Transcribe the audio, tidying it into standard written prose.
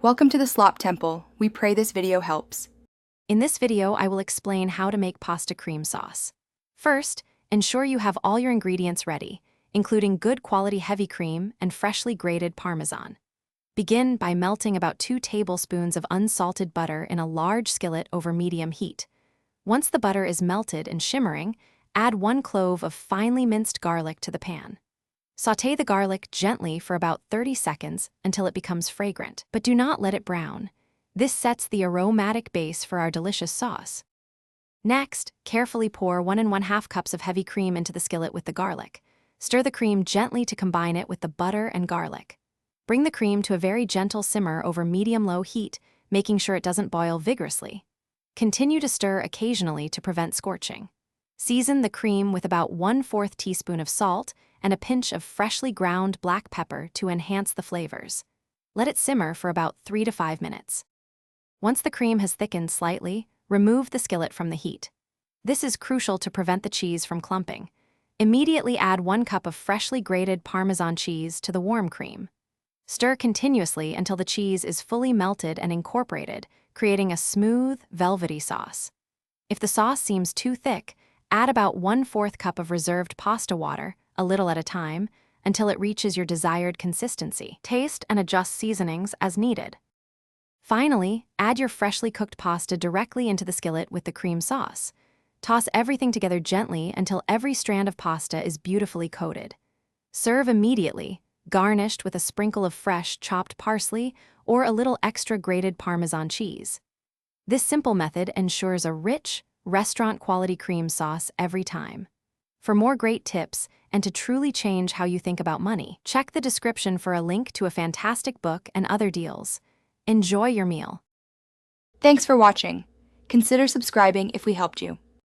Welcome to the Slop Temple. We pray this video helps. In this video, I will explain how to make pasta cream sauce. First, ensure you have all your ingredients ready, including good quality heavy cream and freshly grated Parmesan. Begin by melting about 2 tablespoons of unsalted butter in a large skillet over medium heat. Once the butter is melted and shimmering, add 1 clove of finely minced garlic to the pan. Sauté the garlic gently for about 30 seconds until it becomes fragrant, but do not let it brown. This sets the aromatic base for our delicious sauce. Next, carefully pour 1 1/2 cups of heavy cream into the skillet with the garlic. Stir the cream gently to combine it with the butter and garlic. Bring the cream to a very gentle simmer over medium-low heat, making sure it doesn't boil vigorously. Continue to stir occasionally to prevent scorching. Season the cream with about 1/4 teaspoon of salt and a pinch of freshly ground black pepper to enhance the flavors. Let it simmer for about 3 to 5 minutes. Once the cream has thickened slightly, remove the skillet from the heat. This is crucial to prevent the cheese from clumping. Immediately add 1 cup of freshly grated Parmesan cheese to the warm cream. Stir continuously until the cheese is fully melted and incorporated, creating a smooth, velvety sauce. If the sauce seems too thick, add about 1/4 cup of reserved pasta water, a little at a time, until it reaches your desired consistency. Taste and adjust seasonings as needed. Finally, add your freshly cooked pasta directly into the skillet with the cream sauce. Toss everything together gently until every strand of pasta is beautifully coated. Serve immediately, garnished with a sprinkle of fresh chopped parsley or a little extra grated Parmesan cheese. This simple method ensures a rich, restaurant-quality cream sauce every time. For more great tips and to truly change how you think about money, check the description for a link to a fantastic book and other deals. Enjoy your meal. Thanks for watching. Consider subscribing if we helped you.